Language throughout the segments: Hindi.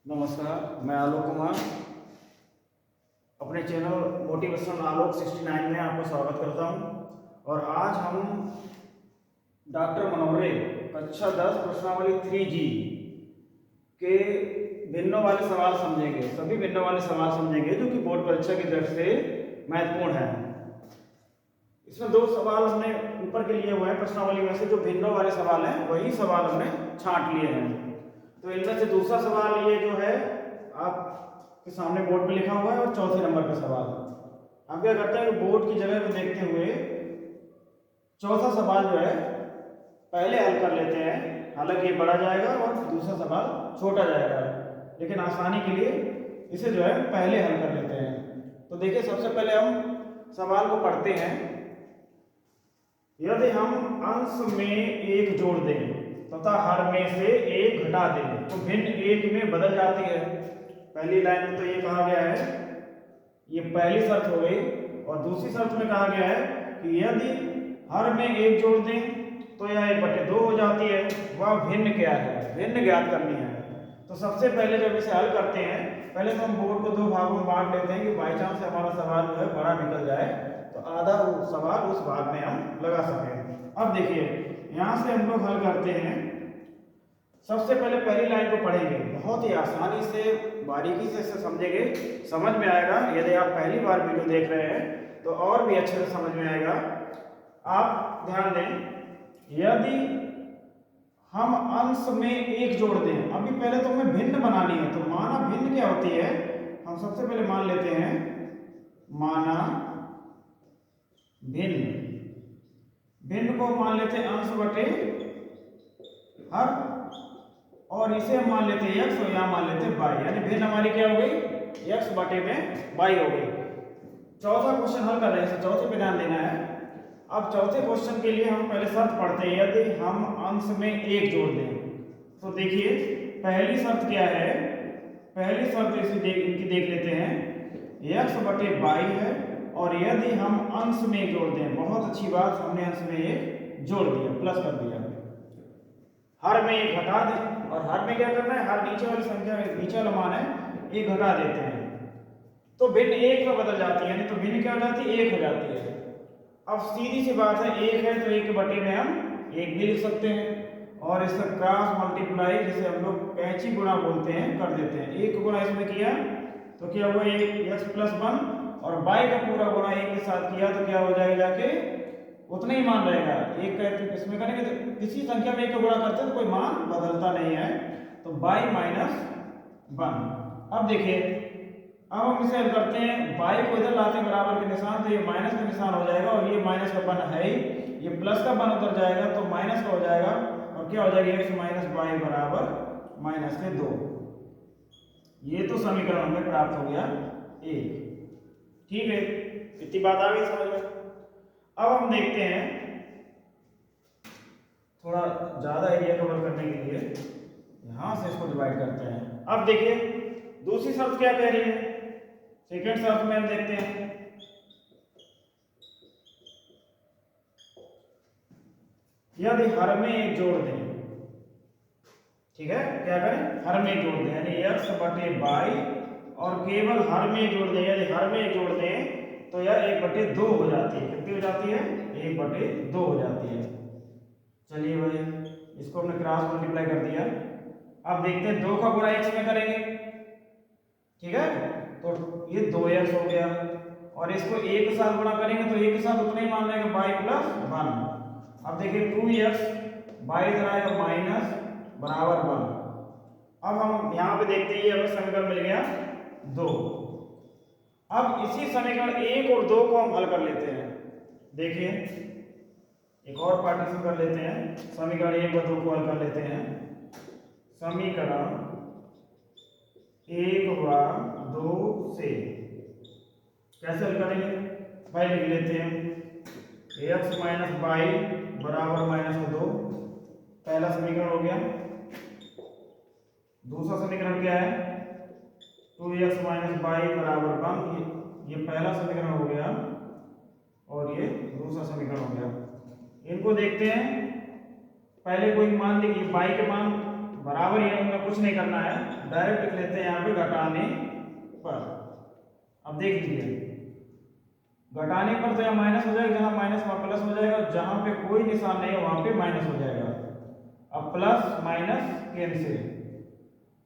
नमस्कार, मैं आलोक कुमार अपने चैनल मोटिवेशन आलोक 69 में आपका स्वागत करता हूं। और आज हम डॉक्टर मनोहरे कक्षा 10 प्रश्नावली 3G के भिन्नों वाले सवाल समझेंगे। सभी भिन्नों वाले सवाल समझेंगे जो कि बोर्ड परीक्षा की दृष्टि से महत्वपूर्ण है। इसमें दो सवाल हमने ऊपर के लिए हुए हैं प्रश्नावली में से, जो भिन्नों वाले सवाल हैं वही सवाल हमने छांट लिए हैं। तो इनमें से दूसरा सवाल ये जो है आपके सामने बोर्ड पे लिखा हुआ है, और चौथे नंबर का सवाल हम क्या करते हैं कि बोर्ड की जगह को देखते हुए चौथा सवाल जो है पहले हल कर लेते हैं। हालांकि ये बड़ा जाएगा और दूसरा सवाल छोटा जाएगा, लेकिन आसानी के लिए इसे जो है पहले हल कर लेते हैं। तो देखिए, सबसे पहले हम सवाल को पढ़ते हैं। यदि हम अंश में एक जोड़ दें तथा हर में से एक घटा दें तो भिन्न एक में बदल जाती है। पहली लाइन में तो ये कहा गया है, ये पहली शर्त हो गई। और दूसरी शर्त में कहा गया है कि यदि हर में एक जोड़ दें तो यह 1/2 हो जाती है। वह भिन्न क्या है, भिन्न ज्ञात करनी है। तो सबसे पहले जब इसे हल करते हैं, पहले तो हम बोर्ड को दो भागों में बांट लेते हैं कि बाई चांस से हमारा सवाल जो है बड़ा निकल जाए तो आधा सवाल उस भाग में हम लगा सकें। अब देखिए, यहाँ से हम लोग हल करते हैं। सबसे पहले पहली लाइन को पढ़ेंगे, बहुत ही आसानी से बारीकी से इसे समझेंगे, समझ में आएगा। यदि आप पहली बार वीडियो देख रहे हैं तो और भी अच्छे से समझ में आएगा। आप ध्यान दें, यदि हम अंश में एक जोड़ दें, अभी पहले तो हमें भिन्न बनानी है। तो माना भिन्न क्या होती है, हम सबसे पहले मान लेते हैं माना भिन्न। भिन्न को मान लेते हैं अंश बटे हर, और इसे हम मान लेते हैं x और यहां मान लेते हैं y, यानी भिन्न हमारी क्या हो गई, x बटे में y हो गई। चौथा क्वेश्चन हल कर रहे हैं, चौथे पे ध्यान देना है। अब चौथे क्वेश्चन के लिए हम पहले शर्त पढ़ते हैं। यदि हम अंश में एक जोड़ दें तो देखिए पहली शर्त क्या है, पहली शर्त इनकी देख लेते हैं, x बटे y है। और यदि हम अंश में एक जोड़ दें, बहुत अच्छी बात, हमने अंश में एक जोड़ दिया, प्लस कर दिया। हर में एक घटा दें, और हर में क्या करना है, हर नीचे वाली संख्या में नीचे वाला मान है एक घटा देते हैं तो भिन्न एक में बदल जाती है, यानी तो भिन्न क्या हो जाती है, एक हो जाती है। अब सीधी सी बात है, एक है तो एक के बटे में हम एक भी लिख सकते हैं, और इसका क्रॉस मल्टीप्लाई, जिसे हम लोग कैंची गुणा बोलते हैं, कर देते हैं। एक गुणा इसमें किया तो क्या हुआ, एक x + 1, और y का पूरा गुणा एक के साथ किया तो क्या हो जाएगा, जाके उतना ही मान रहेगा। एक का इसमें करेंगे तो किसी संख्या में एक का गुणा करते हैं तो कोई मान बदलता नहीं है, तो y - 1। अब देखिए, अब हम इसे हल करते हैं, y को इधर लाते हैं बराबर के निशान, तो ये माइनस का निशान हो जाएगा, और ये माइनस का 1 है ही, ये प्लस का 1 उधर जाएगा तो माइनस का हो जाएगा, और क्या हो जाएगा, x - y बराबर -2। ये तो समीकरण हमें प्राप्त हो गया 1। ठीक है, इतनी बात आ गई समझ में। अब हम देखते हैं, थोड़ा ज्यादा एरिया कवर करने के लिए यहां से इसको डिवाइड करते हैं। अब देखिए दूसरी शर्त क्या कह रही है, सेकेंड शर्त में हम देखते हैं, यदि हर में एक जोड़ दें, ठीक है, क्या करें, हर में एक जोड़ दें, यानी x बटे y, और केवल हर में एक जोड़ दें। यदि हर में एक जोड़ दें तो यह 1/2 हो जाती है। कितनी हो जाती है, 1/2 हो जाती है। चलिए भाई, इसको हमने क्रॉस मल्टीप्लाई कर दिया। अब देखते हैं 2 का गुणा x में करेंगे, ठीक है, तो ये 2x हो गया, और इसको 1 के साथ गुणा करेंगे तो 1 के साथ उतना ही मान रहेगा, y + 1। अब देखिए 2x, y इधर आएगा माइनस बराबर 1। अब हम यहाँ पे देखते हैं, ये हमें समीकरण मिल गया 2। अब इसी समीकरण 1 और 2 को हम हल कर लेते हैं। देखिए एक और पार्टीशन कर लेते हैं, समीकरण 1 और 2 को हल कर लेते हैं। समीकरण 1 व 2 से कैसे हल करेंगे, भाई लिख लेते हैं x - y बराबर -2, पहला समीकरण हो गया। दूसरा समीकरण क्या है, 2x - y बराबर 1, ये पहला समीकरण हो गया, और ये दूसरा समीकरण हो गया। इनको देखते हैं, पहले कोई मान देखिए, y के मान बराबर ही है, उनमें कुछ कुछ नहीं करना है, डायरेक्ट लिख लेते हैं यहाँ पे घटाने पर। अब देख लीजिए, घटाने पर तो यहाँ माइनस हो जाएगा, जहाँ माइनस वहाँ प्लस हो जाएगा, जहाँ पे कोई निशान नहीं है वहाँ पे माइनस हो जाएगा। अब प्लस माइनस कैंसिल,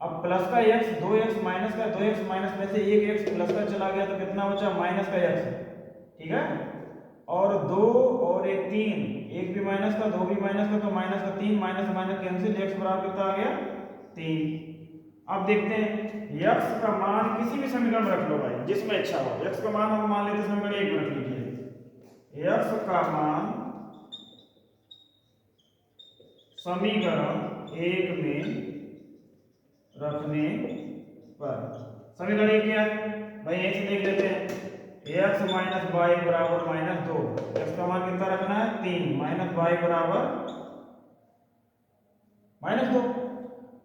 अब प्लस का x 2x माइनस का 2x माइनस में से एक x प्लस का चला गया तो कितना बचा, माइनस का x, ठीक है। और 2 और एक 3, एक भी माइनस का 2 भी माइनस का, तो माइनस का 3 माइनस माइनस कैंसिल, x बराबर कितना आ गया 3। अब देखते हैं x का मान किसी भी समीकरण में रख लो भाई, जिसमें अच्छा हो। x का मान हम मान लेते हैं समीकरण 1 में रख लीजिए। x का मान समीकरण 1 में रखने पर, समीकरण 1 क्या है भाई, यहीं से देख लेते हैं। x माइनस वाई बराबर माइनस 2, x का मान कितना रखना है 3, माइनस वाई बराबर माइनस 2।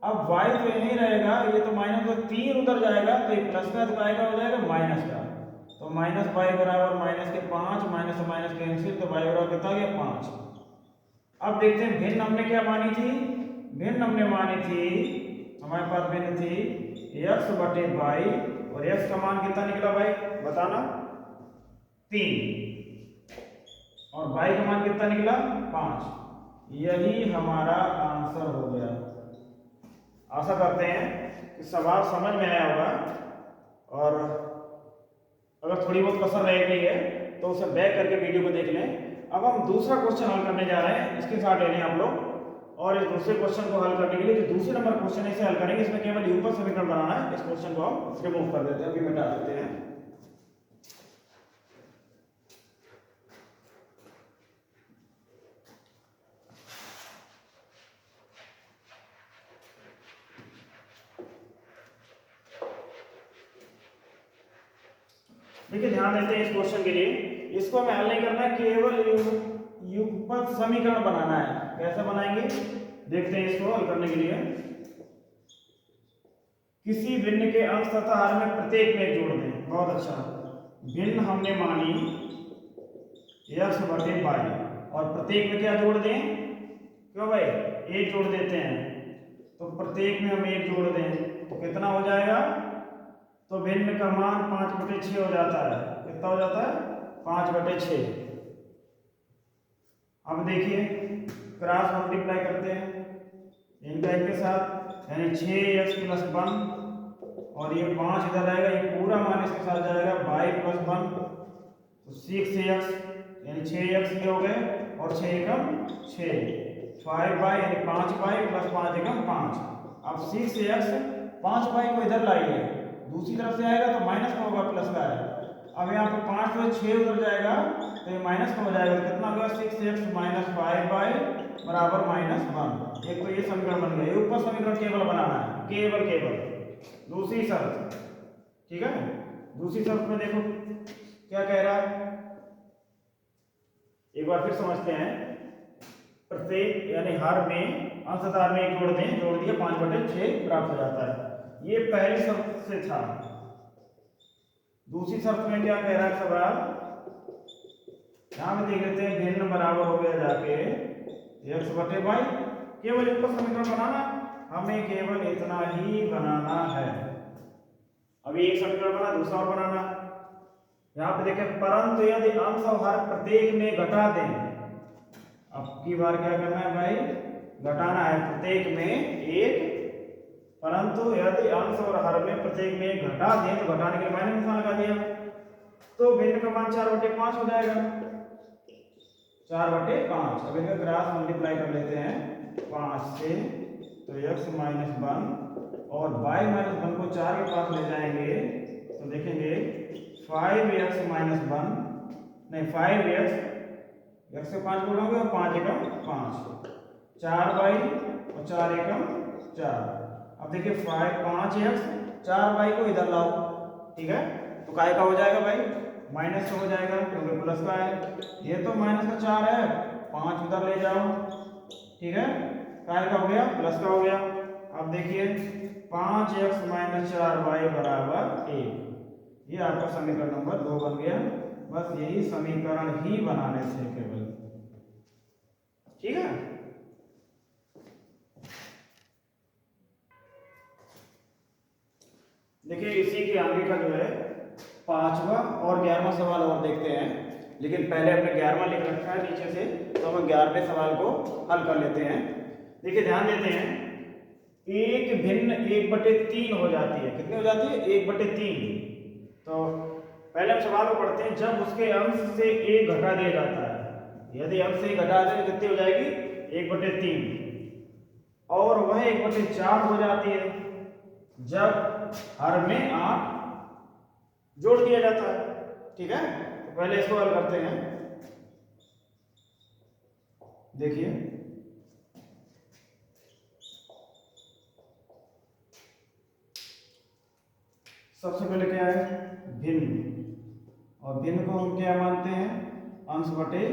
अब y तो यहीं रहेगा, ये तो माइनस 2, 3 उधर जाएगा तो ये प्लस का, तो आएगा हो जाएगा माइनस का, तो माइनस वाई बराबर माइनस के 5, माइनस से माइनस कैंसिल, तो y बराबर कितना आ गया 5। अब देखते हैं भिन्न हमने क्या मानी थी, भिन्न हमने मानी थी, हमारे पास भिन्न थी x बटे वाई, और x का मान कितना निकला भाई बताना 3, और y का मान कितना निकला 5। यही हमारा आंसर हो गया। आशा करते हैं कि सवाल समझ में आया होगा, और अगर थोड़ी बहुत कसर रह गई है तो उसे बैक करके वीडियो को देख लें। अब हम दूसरा क्वेश्चन हल करने जा रहे हैं, इसके साथ ले लें आप लोग, और इस दूसरे क्वेश्चन को हल करने के लिए जो दूसरे नंबर क्वेश्चन इसे हल करेंगे, इसमें केवल ऊपर समीकरण बनाना है। इस क्वेश्चन को हम रिमूव कर देते हैं, अभी मिटा देते हैं। देखिए ध्यान देते हैं इस क्वेश्चन के लिए, इसको हमें हल नहीं करना है, केवल युगपत समीकरण बनाना है। कैसे बनाएंगे देखते हैं इसको हल करने के लिए। किसी भिन्न के अंश तथा हर में प्रत्येक में एक जोड़ दें। बहुत अच्छा, भिन्न हमने मानी x बटे वाई, और प्रत्येक में क्या जोड़ दें, क्यों भाई एक जोड़ देते हैं, तो प्रत्येक में हम एक जोड़ दें तो कितना हो जाएगा, तो भिन्न का मान 5/6 हो जाता है। कितना हो जाता है 5/6। अब देखिए क्रॉस मल्टीप्लाई करते हैं इनका इनके साथ, यानी 6x + 1, और ये 5 इधर आएगा, ये पूरा मान इसके साथ जाएगा, y + 1, तो 6x यानी 6x के हो गए, और 6 एकम 6, 5y यानी 5y + 5 एकम 5। अब 6x 5y को इधर लाइए, दूसरी तरफ से आएगा तो माइनस का होगा, प्लस का है। अब यहाँ पे 5 में 6 उधर जाएगा तो ये माइनस का हो जाएगा, तो कितना होगा 6x - 5y बराबर -1। एक तो ये समीकरण बन गया। ऊपर समीकरण केवल बनाना है, केवल दूसरी शर्त, ठीक है। दूसरी शर्त में देखो क्या कह रहा है, एक बार फिर समझते हैं। प्रत्येक यानी हर में अंशतः में एक जोड़ दें, जोड़ दिया 5/6 प्राप्त हो जाता है। ये पहली शर्त से था। दूसरी शर्त में क्या कह रहा है सवाल, यहां में देख लेते हैं, भिन्न बराबर हो गया जाके x बटे वाई, केवल ऊपर समीकरण बनाना, हमें केवल इतना ही बनाना है। अभी एक समीकरण बना, दूसरा और बनाना। यहाँ पे देखें, परंतु यदि अंश और हर प्रत्येक में घटा दें, अब की बार क्या करना है भाई, घटाना है प्रत्येक में एक, परंतु यदि अंश और हर में प्रत्येक में एक घटा दें, तो घटाने के माइनस निशान लगा दिया, तो भिन्न का मान 4/5 हो जाएगा, 4/5। अब इनका क्रॉस मल्टीप्लाई कर लेते हैं 5 से, तो x - 1 और y - 1 को 4 के पास ले जाएंगे तो देखेंगे 5x - 1 नहीं 5x, x से 5 जोड़ोगे और 5 एकम 5, 4y और 4 एकम 4। अब देखिए 5x 4y को इधर लाओ, ठीक है, तो काय का हो जाएगा भाई, माइनस का हो जाएगा क्योंकि प्लस का है। ये तो माइनस का 4 है, 5 उधर ले जाओ, ठीक है, काय का हो गया, प्लस का हो गया। अब देखिए 5x - 4y बराबर 1, ये आपका समीकरण नंबर 2 बन गया। बस यही समीकरण ही बनाने थे केवल, ठीक है। देखिए इसी के आगे का जो है 5वां और 11वां सवाल और देखते हैं, लेकिन पहले हमने 11वां लिख रखा है नीचे से, तो हम 11वें सवाल को हल कर लेते हैं। देखिए ध्यान देते हैं, एक भिन्न 1/3 हो जाती है। कितनी हो जाती है? 1/3। तो पहले हम सवाल को पढ़ते हैं। जब उसके अंश से 1 घटा दिया जाता है, यदि अंश से 1 घटा दें तो कितनी हो जाएगी? 1/3। और वह 1/4 हो जाती है जब हर में 8 जोड़ दिया जाता है। ठीक है, तो पहले इसको हल करते हैं। देखिए सबसे पहले क्या है? भिन्न। और भिन्न को हम क्या मानते हैं? अंश बटे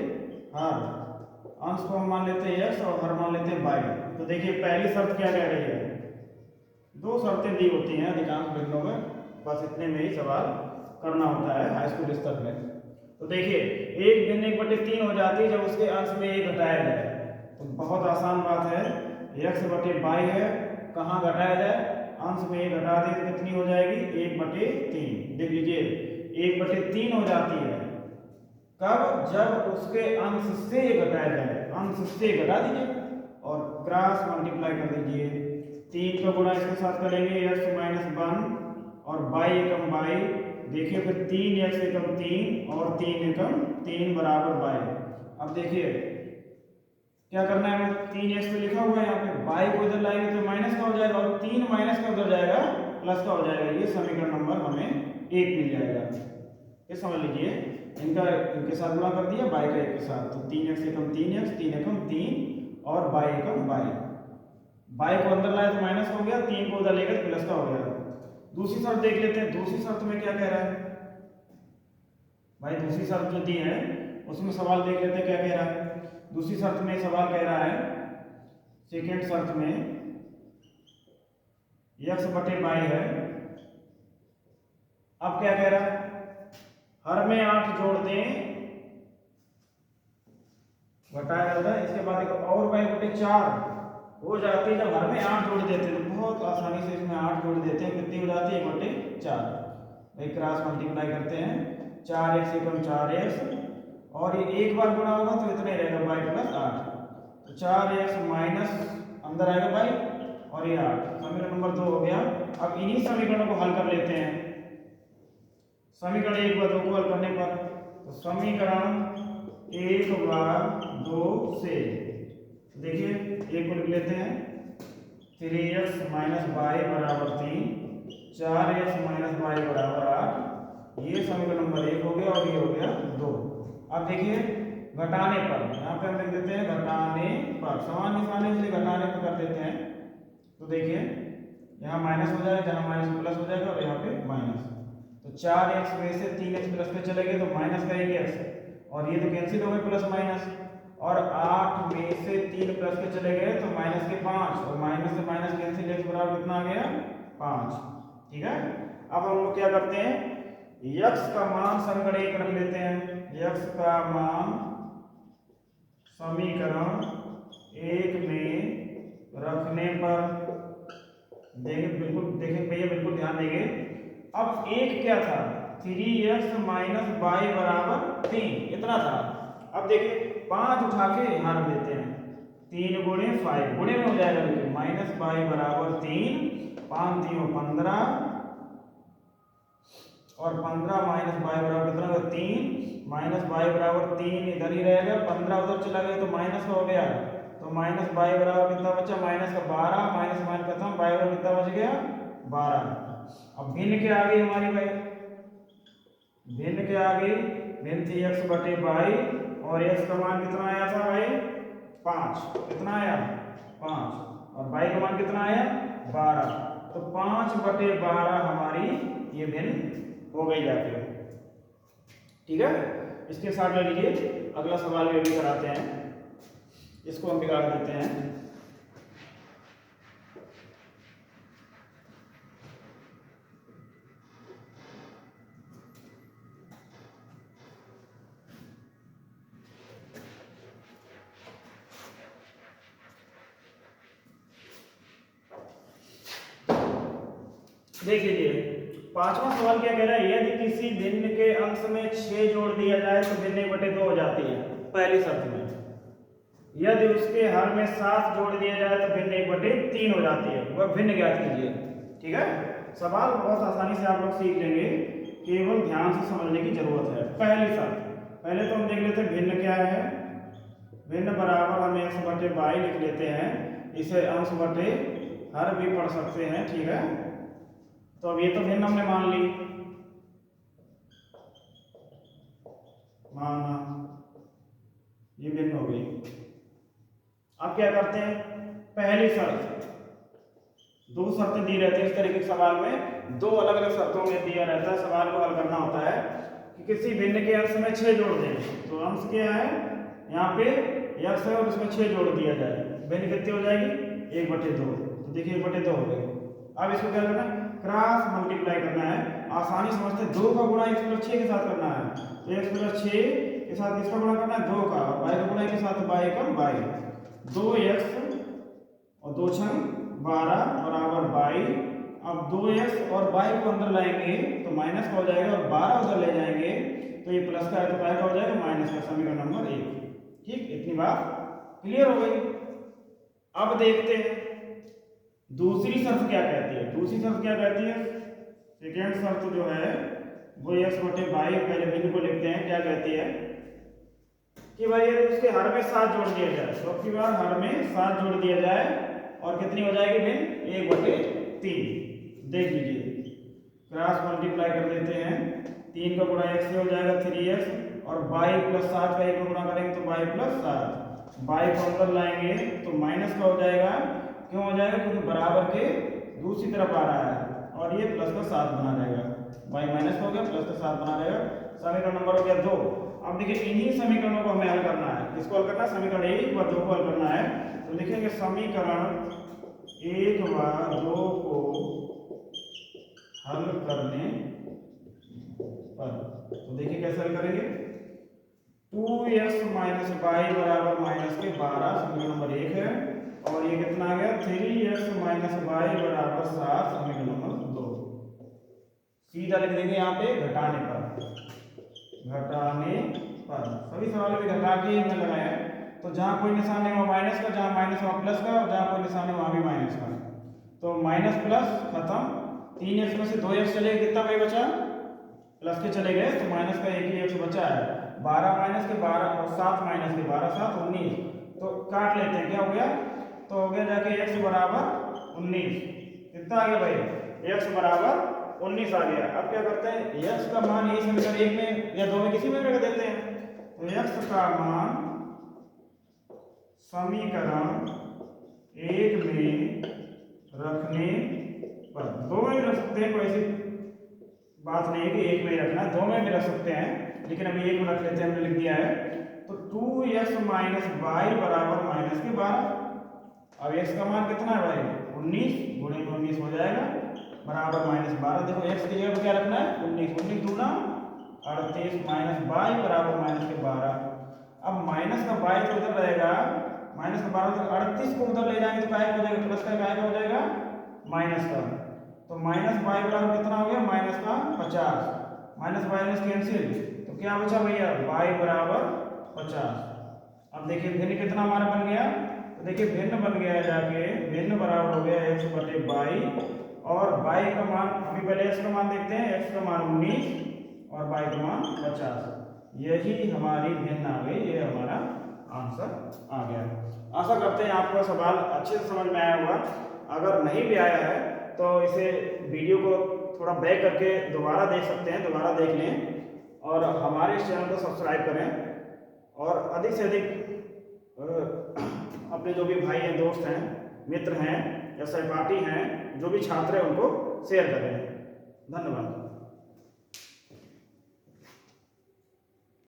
हर। अंश को हम मान लेते हैं x और हर मान लेते हैं y। तो देखिए पहली शर्त क्या कह रही है? 2 शर्तें दी होती हैं अधिकांश भिन्नों में, बस इतने में ही सवाल करना होता है हाई स्कूल स्तर में। तो देखिए एक भिन्न 1/3 हो जाती है जब उसके अंश में 1 घटाया जाए। तो बहुत आसान बात है, x बटे y है, कहाँ घटाया जाए? अंश में 1 घटा दें तो कितनी हो जाएगी? 1/3। देख लीजिए 1/3 हो जाती है कब? जब उसके अंश से घटाया जाए। अंश से घटा दीजिए और क्रॉस मल्टीप्लाई कर दीजिए। 3 का गुणा इसके साथ करेंगे x - 1 और y एकम y। देखिए फिर 3x एकम 3 और 3 एकम 3 बराबर y। अब देखिए क्या करना है हमें? 3x तो लिखा हुआ है यहाँ पे, y को इधर लाएंगे तो माइनस का हो जाएगा और 3 माइनस का उधर जाएगा प्लस का हो जाएगा। ये समीकरण नंबर हमें 1 मिल जाएगा। ये समझ लीजिए, इनका इनके साथ गुणा कर दिया y का 1 के साथ, तो 3x एकम 3x, 3 एकम 3 और y एकम y। y को अंदर लाए तो माइनस का हो गया, 3 को उधर लेकर प्लस का हो गया। दूसरी शर्त देख लेते हैं। दूसरी शर्त में क्या कह रहा है भाई? दूसरी शर्त जो दी है उसमें सवाल देख लेते हैं क्या कह रहा है। दूसरी शर्त में सवाल कह रहा है, सेकेंड शर्त में x बटे y है। अब क्या कह रहा है? हर में 8 जोड़ दें, घटाया जाता है। इसके बाद एक और y बटे 4 हो जाती है जब हर में 8 जोड़ देते हैं। तो बहुत आसानी से इसमें 8 जोड़ देते हैं, कितनी हो जाती है? 1/4। भाई क्रॉस मल्टीप्लाई करते हैं, 4x एकम 4x और ये एक बार गुणा होगा तो इतना ही रहेगा y प्लस 8। तो 4x माइनस अंदर आएगा y और ये 8। समीकरण नंबर 2 हो गया। अब इन्हीं समीकरणों को हल कर लेते हैं। समीकरण 1 व 2 को हल करने पर तो समीकरण 1 व 2 से देखिए 1 को लिख लेते हैं, 3x - y बराबर 3, 4x - y बराबर 8। ये समीकरण नंबर 1 हो गया और ये हो गया 2। अब देखिए घटाने पर, यहाँ पे हम लिख देते हैं घटाने पर, समान निशान है इसलिए घटाने पर कर देते हैं। तो देखिए यहाँ माइनस हो जाएगा, जहाँ माइनस प्लस हो जाएगा और यहाँ पे माइनस। तो 4x में से 3x प्लस पे चले गए तो माइनस का 1x और ये तो कैंसिल हो गए प्लस माइनस। और 8 में से 3 प्लस के चले गए तो माइनस के 5 और माइनस से माइनस कैंसिल, x बराबर कितना आ गया? 5। ठीक है, अब हम लोग क्या करते हैं? x का मान समीकरण 1 रख लेते हैं। x का मान समीकरण 1 में रखने पर देखिए, बिल्कुल देखें भैया, बिल्कुल ध्यान देंगे। अब 1 क्या था? 3x - y बराबर 3, इतना था। अब देखिए 5 उठा के यहाँ रख देते हैं, 3 गुणे 5 गुणे में हो जाएगा। देखिए माइनस y बराबर 3, 5 3 15 और 15 माइनस y बराबर कितना होगा? 3 माइनस y बराबर 3 इधर ही रहेगा, 15 उधर चला गया तो माइनस का हो गया। तो माइनस y बराबर कितना बचा? माइनस का 12, माइनस माइनस खत्म, y बराबर कितना बच गया? 12। अब भिन्न के आगे हमारी भाई, भिन्न के आगे भिन्न थी x बटे y और x का मान कितना आया था भाई? 5। कितना आया? 5 और y का मान कितना आया? 12। तो 5 बटे 12 हमारी ये भिन्न हो गई जाके। ठीक है, इसके साथ ले लीजिए अगला सवाल ये भी कराते हैं, इसको हम बिगाड़ देते हैं। देख लीजिए पांचवा सवाल क्या कह रहा है, यदि किसी भिन्न के अंश में 6 जोड़ दिया जाए तो भिन्न 1/2 हो जाती है पहली शर्त में। यदि उसके हर में 7 जोड़ दिया जाए तो भिन्न 1/3 हो जाती है। वह भिन्न ज्ञात कीजिए। ठीक है, सवाल बहुत आसानी से आप लोग सीख लेंगे, केवल ध्यान से समझने की जरूरत है। पहली शर्त, पहले तो हम देख लेते हैं भिन्न क्या है। भिन्न बराबर हम x/y लिख लेते हैं, इसे अंश बटे हर भी पढ़ सकते हैं। ठीक है, तो अब ये तो भिन्न हमने मान ली, माना ये भिन्न हो गई। अब क्या करते हैं, पहली शर्त, दो शर्तें दी रहती है इस तरीके के सवाल में, दो अलग अलग शर्तों में दिया रहता है। सवाल को हल करना होता है कि किसी भिन्न के अंश में 6 जोड़ दें, तो अंश क्या है, यहाँ पे x है और उसमें 6 जोड़ दिया जाए, भिन्न कितनी हो जाएगी, 1/2। तो देखिए 1/2 हो गई। अब इसको क्या करना है, क्रॉस मल्टीप्लाई करना है। आसानी समझते, 2 का गुणा x+6 के साथ करना है, तो x+6 के साथ किसका गुणा करना है, 2 का, y का गुणा के साथ y का y, 2x और 2 छंग 12 बराबर 22। अब 2x और y को अंदर लाएंगे तो माइनस का हो जाएगा, और 12 उधर ले जाएंगे तो ये प्लस का है तो क्या हो जाएगा, माइनस का। समीकरण नंबर 1। ठीक, इतनी बात क्लियर हो गई। अब देखते हैं दूसरी शर्त क्या कहती है। दूसरी शर्त क्या कहती है, सेकेंड शर्त जो है वो x/y, पहले भिन्न को लिखते हैं। क्या कहती है कि भाई यदि उसके हर में 7 जोड़ दिया जाए, तो अब की बार हर में 7 जोड़ दिया जाए और कितनी हो जाएगी भिन्न, 1/3। देख लीजिए, क्रॉस मल्टीप्लाई कर देते हैं, 3 का गुणा x से हो जाएगा 3x, और y + 7 का 1 में गुणा करेंगे तो y + 7, y को अंदर लाएंगे तो माइनस का हो जाएगा। क्यों हो जाएगा, क्योंकि बराबर के दूसरी तरफ आ रहा है और ये प्लस का 7 बना रहेगा, y माइनस हो गया, प्लस का 7 बना रहेगा। समीकरण नंबर हो गया 2। अब देखिए इन्हीं समीकरणों को हमें हल करना है। किसको हल करना है, समीकरण 1 व 2 को हल करना है। तो लिखेंगे समीकरण 1 व 2 को हल करने पर, तो देखिए कैसे हल करेंगे, 2x - y बराबर -12 समीकरण नंबर 1 है, और ये कितना आ गया, 3x - y बराबर 7 समीकरण नंबर 2। सीधा लिख देंगे यहाँ पे घटाने पर, सभी सवालों में घटा के हमने लगाया है। तो जहाँ कोई निशान नहीं हुआ माइनस का, जहाँ माइनस हुआ प्लस का, और जहाँ कोई निशान है वहाँ भी माइनस का। तो माइनस प्लस खत्म, 3x में से 2x चले गए, कितना भाई बचा, प्लस के चले गए तो माइनस का 1 ही x बचा है। 12 माइनस के 12 और 7 माइनस के 12, 7 19, तो काट लेते हैं, क्या हो गया, तो हो गया जाके x बराबर 19। कितना आ गया भाई, x बराबर 19 आ गया। अब क्या करते हैं, x का मान यही समीकरण 1 में या 2 में किसी में रख देते हैं। तो x का मान समीकरण 1 में रखने पर, 2 में भी रख सकते हैं, कोई ऐसी बात नहीं है कि 1 में ही रखना, 2 में भी रख सकते हैं, लेकिन अभी 1 में रख लेते हैं, हमने लिख दिया है। तो 2x - y बराबर -12। अब x का मान कितना है भाई, 19 गुणे में 19 हो जाएगा, बराबर -12। देखो x की जगह पर क्या रखना है, 19, 19 दूना 38 - y बराबर -12। अब माइनस का y तो उधर रहेगा, माइनस का 12 तो 38 को उधर ले जाएंगे तो क्या हो जाएगा, प्लस का क्या हो जाएगा, माइनस का। तो माइनस y बराबर कितना हो गया, -50, माइनस माइनस कैंसिल, तो क्या बचा भैया, y बराबर 50। अब देखिए भिन्न कितना हमारा बन गया, तो देखिए भिन्न बन गया जाके, भिन्न बराबर हो गया x/y, और y का मान, अभी पहले x का मान देखते हैं, x का मान 19 और y का मान 50। यही हमारी भिन्न आ गई, ये हमारा आंसर आ गया। आशा करते हैं आपको सवाल अच्छे से समझ में आया होगा। अगर नहीं भी आया है तो इसे वीडियो को थोड़ा बैक करके दोबारा देख सकते हैं, दोबारा देख लें, और हमारे इस चैनल को सब्सक्राइब करें, और अधिक से अधिक अपने जो भी भाई हैं, दोस्त हैं, मित्र हैं या सहपाठी हैं, जो भी छात्र हैं उनको शेयर करें। धन्यवाद।